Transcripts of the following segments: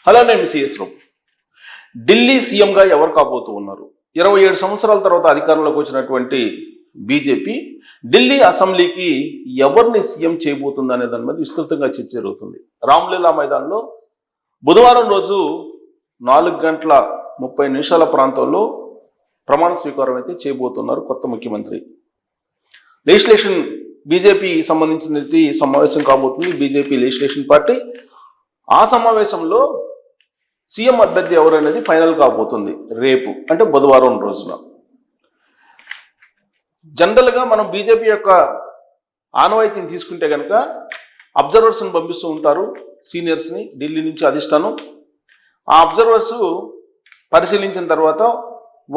Hello, నేను CS రావు. ఢిల్లీ సీఎంగా ఎవరు కాబోతూ ఉన్నారు? 27 సంవత్సరాల తర్వాత అధికారంలోకి వచ్చినటువంటి బీజేపీ ఢిల్లీ అసెంబ్లీకి ఎవరిని సీఎం చేయబోతుంది అనే దాని మీద విస్తృతంగా చర్చ జరుగుతుంది. రామ్లీలా మైదాన్లో బుధవారం రోజు 4:30 ప్రాంతంలో ప్రమాణ స్వీకారం అయితే చేయబోతున్నారు కొత్త ముఖ్యమంత్రి. లెజిస్లేషన్ బీజేపీ సంబంధించిన సమావేశం కాబోతుంది. బీజేపీ లెజిస్లేషన్ పార్టీ ఆ సమావేశంలో సీఎం అభ్యర్థి ఎవరు అనేది ఫైనల్ కాబోతుంది రేపు, అంటే బుధవారం రోజున. జనరల్గా మనం బీజేపీ యొక్క ఆనవాయితీని తీసుకుంటే కనుక అబ్జర్వర్స్ని పంపిస్తూ ఉంటారు, సీనియర్స్ని ఢిల్లీ నుంచి అధిష్టానం. ఆ అబ్జర్వర్స్ పరిశీలించిన తర్వాత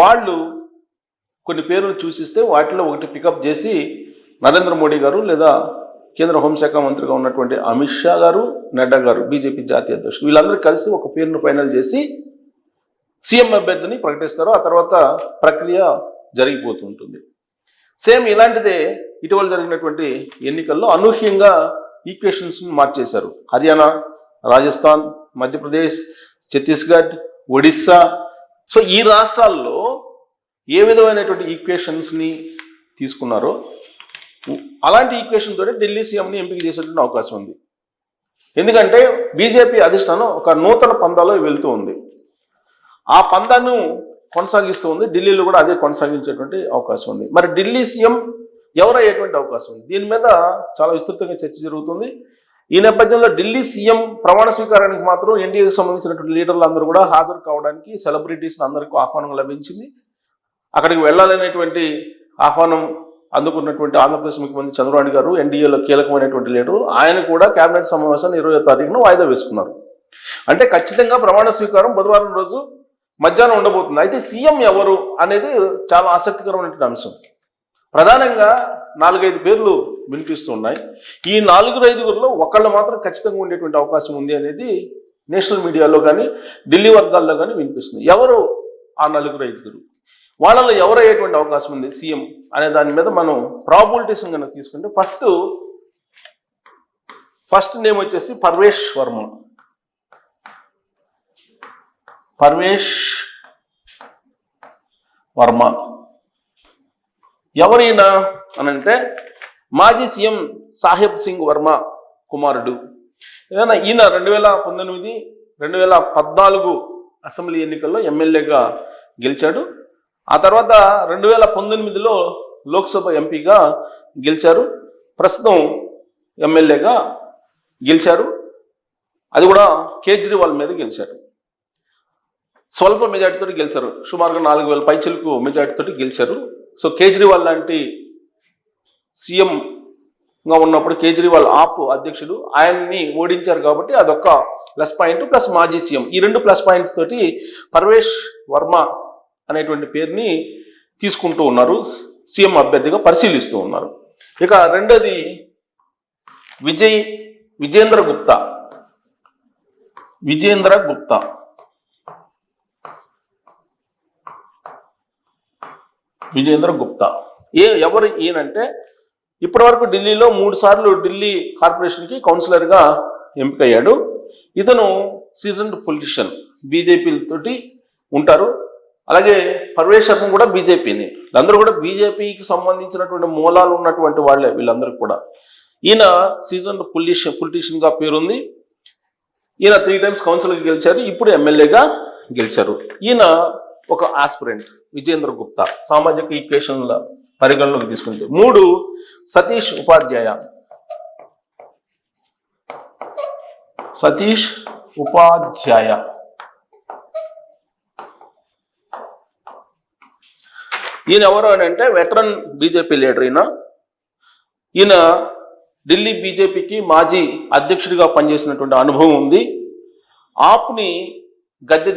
వాళ్ళు కొన్ని పేర్లు చూసిస్తే వాటిలో ఒకటి పికప్ చేసి నరేంద్ర మోడీ గారు లేదా కేంద్ర హోంశాఖ మంత్రిగా ఉన్నటువంటి అమిత్ షా గారు, నడ్డా గారు, బీజేపీ జాతీయ అధ్యక్షుడు, వీళ్ళందరూ కలిసి ఒక పేరును ఫైనల్ చేసి సీఎం అభ్యర్థిని ప్రకటిస్తారు. ఆ తర్వాత ప్రక్రియ జరిగిపోతుంటుంది. సేమ్ ఇలాంటిదే ఇటీవల జరిగినటువంటి ఎన్నికల్లో అనూహ్యంగా ఈక్వేషన్స్ని మార్చేశారు. హర్యానా, రాజస్థాన్, మధ్యప్రదేశ్, ఛత్తీస్గఢ్, ఒడిస్సా. సో ఈ రాష్ట్రాల్లో ఏ విధమైనటువంటి ఈక్వేషన్స్ని తీసుకున్నారో అలాంటి ఈక్వేషన్ తోటి ఢిల్లీ సీఎంని ఎంపిక చేసేటువంటి అవకాశం ఉంది. ఎందుకంటే బీజేపీ అధిష్టానం ఒక నూతన పందాలో వెళ్తూ ఉంది. ఆ పందాను కొనసాగిస్తూ ఉంది. ఢిల్లీలో కూడా అదే కొనసాగించేటువంటి అవకాశం ఉంది. మరి ఢిల్లీ సీఎం ఎవరయ్యేటువంటి అవకాశం ఉంది? దీని మీద చాలా విస్తృతంగా చర్చ జరుగుతుంది. ఈ నేపథ్యంలో ఢిల్లీ సీఎం ప్రమాణ స్వీకారానికి మాత్రం ఎన్డీఏకి సంబంధించినటువంటి లీడర్లు అందరూ కూడా హాజరు కావడానికి సెలబ్రిటీస్ అందరికీ ఆహ్వానం లభించింది. అక్కడికి వెళ్ళాలనేటువంటి ఆహ్వానం అందుకున్నటువంటి ఆంధ్రప్రదేశ్ ముఖ్యమంత్రి చంద్రబాబు గారు, ఎన్డీఏలో కీలకమైనటువంటి లీడరు, ఆయన కూడా కేబినెట్ సమావేశాన్ని 20వ తారీఖున వాయిదా వేసుకున్నారు. అంటే ఖచ్చితంగా ప్రమాణ స్వీకారం బుధవారం రోజు మధ్యాహ్నం ఉండబోతుంది. అయితే సీఎం ఎవరు అనేది చాలా ఆసక్తికరమైనటువంటి అంశం. ప్రధానంగా 4-5 పేర్లు వినిపిస్తూ ఉన్నాయి. ఈ 4-5గురిలో ఒకళ్ళు మాత్రం ఖచ్చితంగా ఉండేటువంటి అవకాశం ఉంది అనేది నేషనల్ మీడియాలో కానీ ఢిల్లీ వర్గాల్లో కానీ వినిపిస్తుంది. ఎవరు ఆ 4-5గురు? వాళ్ళలో ఎవరయ్యేటువంటి అవకాశం ఉంది సీఎం అనే దాని మీద మనం ప్రాబిలిటీస్ కనుక తీసుకుంటే ఫస్ట్ నేమ్ వచ్చేసి పర్వేష్ వర్మ. ఎవరైనా అనంటే మాజీ సీఎం సాహెబ్ సింగ్ వర్మ కుమారుడు. ఈయన 2019, 2014 అసెంబ్లీ ఎన్నికల్లో ఎమ్మెల్యేగా గెలిచాడు. ఆ తర్వాత 2019లో లోక్సభ ఎంపీగా గెలిచారు. ప్రస్తుతం ఎమ్మెల్యేగా గెలిచారు. అది కూడా కేజ్రీవాల్ మీద గెలిచారు. స్వల్ప మెజార్టీతో గెలిచారు. సుమారుగా 4000 పైచిలకు మెజార్టీతో గెలిచారు. సో కేజ్రీవాల్ లాంటి సీఎంగా ఉన్నప్పుడు కేజ్రీవాల్ ఆప్ అధ్యక్షుడు, ఆయన్ని ఓడించారు కాబట్టి అదొక ప్లస్ పాయింట్, ప్లస్ మాజీ సీఎం. ఈ 2 ప్లస్ పాయింట్స్ తోటి పర్వేష్ వర్మ అనేటువంటి పేరుని తీసుకుంటూ ఉన్నారు, సీఎం అభ్యర్థిగా పరిశీలిస్తూ ఉన్నారు. ఇక రెండోది విజేంద్ర గుప్తా. ఎవరు ఈయనంటే ఇప్పటి వరకు ఢిల్లీలో 3 సార్లు ఢిల్లీ కార్పొరేషన్కి కౌన్సిలర్గా ఎంపికయ్యాడు. ఇతను సీజన్డ్ పొలిటీషియన్, బీజేపీ తోటి ఉంటారు. అలాగే పర్వేష్ వర్మ కూడా బీజేపీని. వీళ్ళందరూ కూడా బీజేపీకి సంబంధించినటువంటి మూలాలు ఉన్నటువంటి వాళ్ళే వీళ్ళందరూ కూడా. ఈయన సీజన్ పొలిటీషియన్గా పేరుంది. ఈయన 3 టైమ్స్ కౌన్సిలర్గా గెలిచారు, ఇప్పుడు ఎమ్మెల్యేగా గెలిచారు. ఈయన ఒక ఆస్పిరెంట్ విజేంద్ర గుప్తా సామాజిక ఈక్వేషన్ల పరిగణలోకి తీసుకుంటే. 3 సతీష్ ఉపాధ్యాయ. ఈయన ఎవరు అని అంటే వెటరన్ బీజేపీ లీడర్. ఈయన ఢిల్లీ బీజేపీకి మాజీ అధ్యక్షుడిగా పనిచేసినటువంటి అనుభవం ఉంది. ఆప్ని గద్దె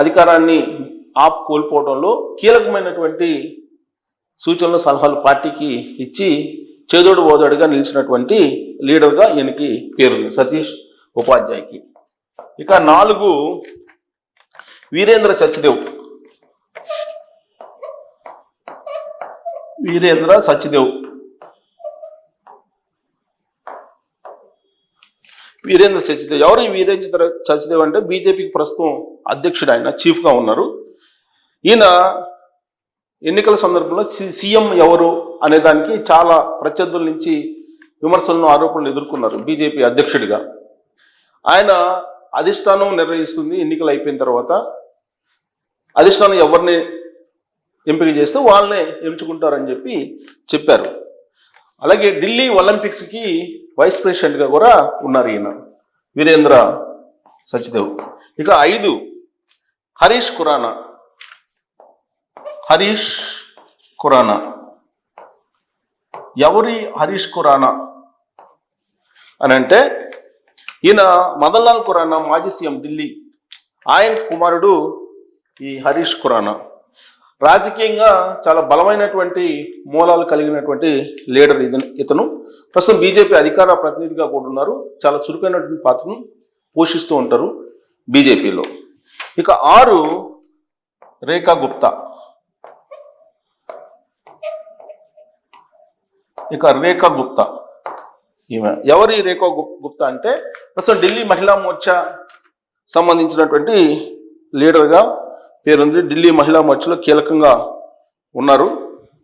అధికారాన్ని ఆప్ కోల్పోవడంలో కీలకమైనటువంటి సూచనలు, సలహాలు పార్టీకి ఇచ్చి చేదోడు ఓదోడుగా నిలిచినటువంటి లీడర్గా ఈయనకి పేరుంది, సతీష్ ఉపాధ్యాయకి. ఇక 4 వీరేంద్ర సచ్దేవ్. వీరేంద్ర సచ్దేవ్. ఎవరు ఈ వీరేంద్ర సచ్దేవ్ అంటే బీజేపీకి ప్రస్తుతం అధ్యక్షుడు, ఆయన చీఫ్గా ఉన్నారు. ఈయన ఎన్నికల సందర్భంలో సీఎం ఎవరు అనే దానికి చాలా ప్రత్యర్థుల నుంచి విమర్శలను, ఆరోపణలు ఎదుర్కొన్నారు బీజేపీ అధ్యక్షుడిగా. ఆయన అధిష్టానం నిర్ణయిస్తుంది. ఎన్నికలు అయిపోయిన తర్వాత అధిష్టానం ఎవరిని ఎంపిక చేస్తే వాళ్ళనే ఎంచుకుంటారని చెప్పారు. అలాగే ఢిల్లీ ఒలింపిక్స్కి వైస్ ప్రెసిడెంట్గా కూడా ఉన్నారు ఈయన వీరేంద్ర సచ్దేవ్. ఇక 5 హరీష్ ఖురానా. ఎవరి హరీష్ ఖురానా అని అంటే ఈయన మదన్ లాల్ ఖురానా మాజీ సీఎం ఢిల్లీ, ఆయన కుమారుడు ఈ హరీష్ ఖురానా. రాజకీయంగా చాలా బలమైనటువంటి మూలాలు కలిగినటువంటి లీడర్ ఇతను. ప్రస్తుతం బీజేపీ అధికార ప్రతినిధిగా కూడా ఉన్నారు. చాలా చురుకైనటువంటి పాత్రను పోషిస్తూ ఉంటారు బీజేపీలో. ఇక 6 రేఖా గుప్తా. ఈమె ఎవరి రేఖా గుప్తా అంటే ప్రస్తుతం ఢిల్లీ మహిళా మోర్చా సంబంధించినటువంటి లీడర్గా పేరుంది. ఢిల్లీ మహిళా మోర్చాలో కీలకంగా ఉన్నారు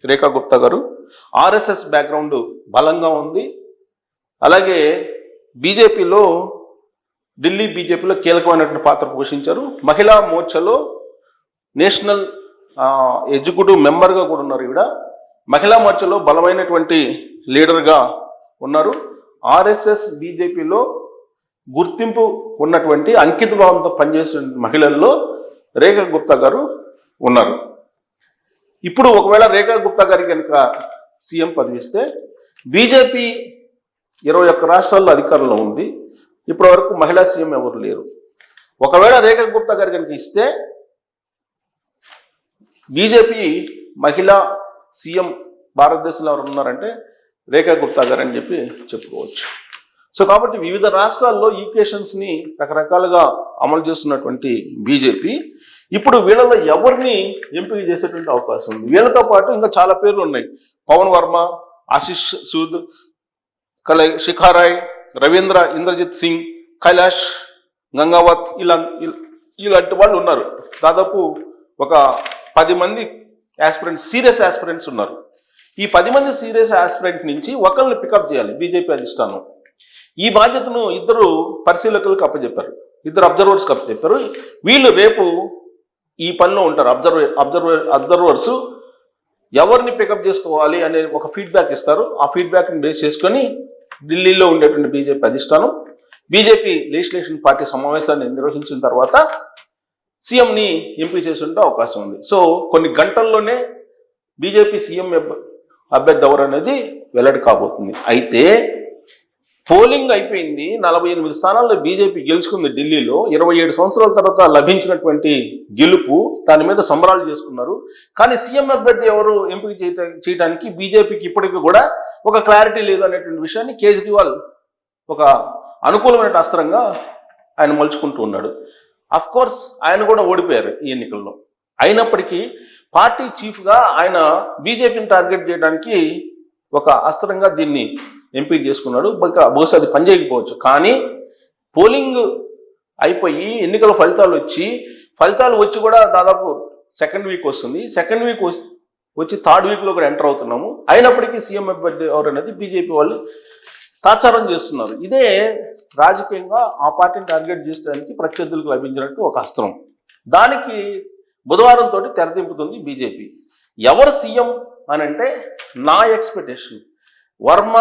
రేఖా గుప్తా గారు. ఆర్ఎస్ఎస్ బ్యాక్గ్రౌండ్ బలంగా ఉంది. అలాగే ఢిల్లీ బీజేపీలో కీలకమైనటువంటి పాత్ర పోషించారు. మహిళా మోర్చాలో నేషనల్ ఎగ్జిక్యూటివ్ మెంబర్గా కూడా ఉన్నారు ఈవిడ. మహిళా మోర్చాలో బలమైనటువంటి లీడర్గా ఉన్నారు. ఆర్ఎస్ఎస్ బీజేపీలో గుర్తింపు ఉన్నటువంటి అంకిత భావంతో పనిచేసే మహిళల్లో రేఖా గుప్తా గారు ఉన్నారు. ఇప్పుడు ఒకవేళ రేఖా గుప్తా గారికి కనుక సీఎం పదవి ఇస్తే బీజేపీ 21 రాష్ట్రాల్లో అధికారంలో ఉంది. ఇప్పటి వరకు మహిళా సీఎం ఎవరు లేరు. ఒకవేళ రేఖా గుప్తా గారు కనుక ఇస్తే బీజేపీ మహిళా సీఎం భారతదేశంలో ఎవరు ఉన్నారంటే రేఖా గుప్తా గారు అని చెప్పుకోవచ్చు. సో కాబట్టి వివిధ రాష్ట్రాల్లో ఈక్వేషన్స్ని రకరకాలుగా అమలు చేస్తున్నటువంటి బీజేపీ ఇప్పుడు వీళ్ళలో ఎవరిని ఎంపిక చేసేటువంటి అవకాశం ఉంది. వీళ్ళతో పాటు ఇంకా చాలా పేర్లు ఉన్నాయి. పవన్ వర్మ, ఆశిష్ సూద్, శిఖారాయ్, రవీంద్ర ఇంద్రజిత్ సింగ్, కైలాష్ గంగావత్, ఇలాంటి వాళ్ళు ఉన్నారు. దాదాపు ఒక 10 మంది సీరియస్ ఆస్పిరెంట్స్ ఉన్నారు. ఈ 10 మంది సీరియస్ ఆస్పిరెంట్ నుంచి ఒకరిని పికప్ చేయాలి బీజేపీ అధిష్టానం. ఈ బాధ్యతను 2 పరిశీలకులకు అప్పచెప్పారు, 2 అబ్జర్వర్స్కి అప్పచెప్పారు. వీళ్ళు రేపు ఈ పనిలో ఉంటారు. అబ్జర్వర్స్ ఎవరిని పికప్ చేసుకోవాలి అనే ఒక ఫీడ్బ్యాక్ ఇస్తారు. ఆ ఫీడ్బ్యాక్ని బేస్ చేసుకొని ఢిల్లీలో ఉండేటువంటి బీజేపీ అధిష్టానం బీజేపీ లెజిస్లేషన్ పార్టీ సమావేశాన్ని నిర్వహించిన తర్వాత సీఎంని ఎంపిక చేసే అవకాశం ఉంది. సో కొన్ని గంటల్లోనే బీజేపీ సీఎం అభ్యర్థి ఎవరు అనేది వెల్లడి కాబోతుంది. అయితే పోలింగ్ అయిపోయింది. 48 స్థానాల్లో బీజేపీ గెలుచుకుంది ఢిల్లీలో. 27 సంవత్సరాల తర్వాత లభించినటువంటి గెలుపు, దాని మీద సంబరాలు చేసుకున్నారు. కానీ సీఎం అభ్యర్థి ఎవరు ఎంపిక చేయడానికి బీజేపీకి ఇప్పటికీ కూడా ఒక క్లారిటీ లేదు అనేటువంటి విషయాన్ని కేజ్రీవాల్ ఒక అనుకూలమైన అస్త్రంగా ఆయన మలుచుకుంటూ ఉన్నాడు. అఫ్ కోర్స్ ఆయన కూడా ఓడిపోయారు ఈ ఎన్నికల్లో. అయినప్పటికీ పార్టీ చీఫ్గా ఆయన బీజేపీని టార్గెట్ చేయడానికి ఒక అస్త్రంగా దీన్ని ఎంపిక చేసుకున్నాడు. బహుశా అది పనిచేయకపోవచ్చు. కానీ పోలింగ్ అయిపోయి ఎన్నికల ఫలితాలు వచ్చి కూడా దాదాపు 2nd వీక్ వస్తుంది. 2nd వీక్ వచ్చి 3rd వీక్లో కూడా ఎంటర్ అవుతున్నాము. అయినప్పటికీ సీఎం అభ్యర్థి ఎవరు అనేది బీజేపీ వాళ్ళు తాచారం చేస్తున్నారు. ఇదే రాజకీయంగా ఆ పార్టీని టార్గెట్ చేయడానికి ప్రత్యర్థులకు లభించినట్టు ఒక అస్త్రం. దానికి బుధవారం తోటి తెరదింపుతుంది బీజేపీ. ఎవరు సీఎం అని అంటే నా ఎక్స్పెక్టేషన్ వర్మ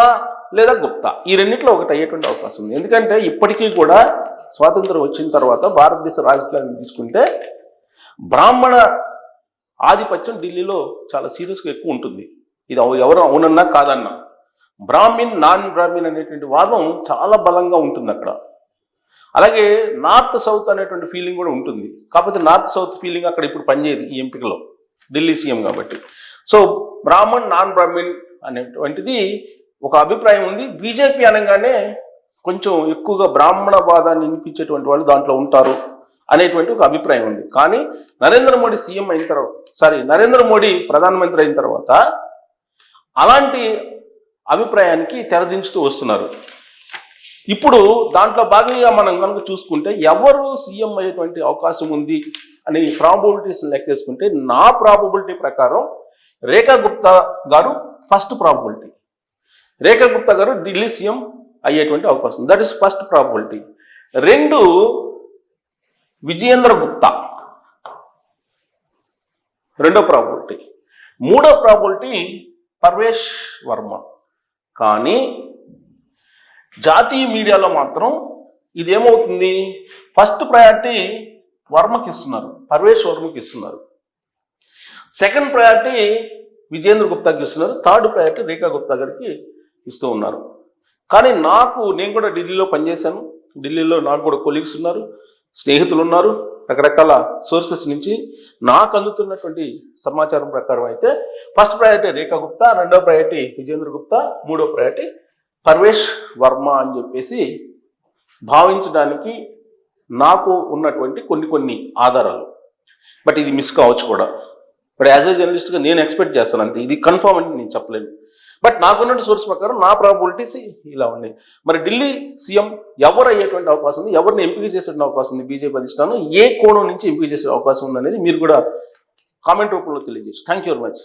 లేదా గుప్తా, ఈ రెండిట్లో ఒకటి అయ్యేటువంటి అవకాశం ఉంది. ఎందుకంటే ఇప్పటికీ కూడా స్వాతంత్రం వచ్చిన తర్వాత భారతదేశ రాజకీయాలను తీసుకుంటే బ్రాహ్మణ ఆధిపత్యం ఢిల్లీలో చాలా సీరియస్గా ఎక్కువ ఉంటుంది. ఇది ఎవరు అవునన్నా కాదన్నా బ్రాహ్మిన్ నాన్ బ్రాహ్మిన్ అనేటువంటి వాదం చాలా బలంగా ఉంటుంది అక్కడ. అలాగే నార్త్ సౌత్ అనేటువంటి ఫీలింగ్ కూడా ఉంటుంది. కాకపోతే నార్త్ సౌత్ ఫీలింగ్ అక్కడ ఇప్పుడు పనిచేయదు ఈ ఎంపికలో, ఢిల్లీ సీఎం కాబట్టి. సో బ్రాహ్మణ్ నాన్ బ్రాహ్మిన్ అనేటువంటిది ఒక అభిప్రాయం ఉంది. బీజేపీ అనగానే కొంచెం ఎక్కువగా బ్రాహ్మణవాదాన్ని వినిపించేటువంటి వాళ్ళు దాంట్లో ఉంటారు అనేటువంటి ఒక అభిప్రాయం ఉంది. కానీ నరేంద్ర మోడీ ప్రధానమంత్రి అయిన తర్వాత అలాంటి అభిప్రాయానికి తెరదించుతూ వస్తున్నారు. ఇప్పుడు దాంట్లో భాగంగా మనం కనుక చూసుకుంటే ఎవరు సీఎం అయ్యేటువంటి అవకాశం ఉంది అని ప్రాబబిలిటీస్ లెక్కేసుకుంటే నా ప్రాబబిలిటీ ప్రకారం రేఖా గుప్తా గారు ఫస్ట్ ప్రాబబిలిటీ. రేఖా గుప్తా గారు ఢిల్లీ సీఎం అయ్యేటువంటి అవకాశం, that is first probability. 2 Vijayendra Gupta, రెండో ప్రాబబిలిటీ. 3వ ప్రాబబిలిటీ పర్వేష్ వర్మ. కానీ జాతీయ మీడియాలో మాత్రం ఇదేమవుతుంది, ఫస్ట్ ప్రయారిటీ వర్మకి ఇస్తున్నారు, పర్వేష్ వర్మకి ఇస్తున్నారు. సెకండ్ ప్రయారిటీ విజయేంద్ర గుప్తాకి ఇస్తున్నారు. థర్డ్ ప్రయారిటీ రేఖా గుప్తా గారికి ఇస్తూ ఉన్నారు. కానీ నేను కూడా ఢిల్లీలో పనిచేశాను. ఢిల్లీలో నాకు కూడా కొలీగ్స్ ఉన్నారు, స్నేహితులు ఉన్నారు. రకరకాల సోర్సెస్ నుంచి నాకు అందుతున్నటువంటి సమాచారం ప్రకారం అయితే ఫస్ట్ ప్రయారిటీ రేఖా గుప్తా, రెండో ప్రయారిటీ విజయేంద్ర గుప్తా, మూడో ప్రయారిటీ పర్వేష్ వర్మ అని చెప్పేసి భావించడానికి నాకు ఉన్నటువంటి కొన్ని ఆధారాలు. బట్ ఇది మిస్ కావచ్చు కూడా. బట్ యాజ్ ఏ జర్నలిస్ట్గా నేను ఎక్స్పెక్ట్ చేస్తాను అంతే, ఇది కన్ఫర్మ్ అని నేను చెప్పలేను. బట్ నాకున్న సోర్స్ ప్రకారం నా ప్రాబబిలిటీస్ ఇలా ఉన్నాయి. మరి ఢిల్లీ సీఎం ఎవరు అయ్యేటువంటి అవకాశం ఉంది, ఎవరిని ఎంపిక చేసేటువంటి అవకాశం ఉంది, బీజేపీ అధిష్టానం ఏ కోణం నుంచి ఎంపిక చేసే అవకాశం ఉంది అనేది మీరు కూడా కామెంట్ రూపంలో తెలియజేయచ్చు. Thank you very much.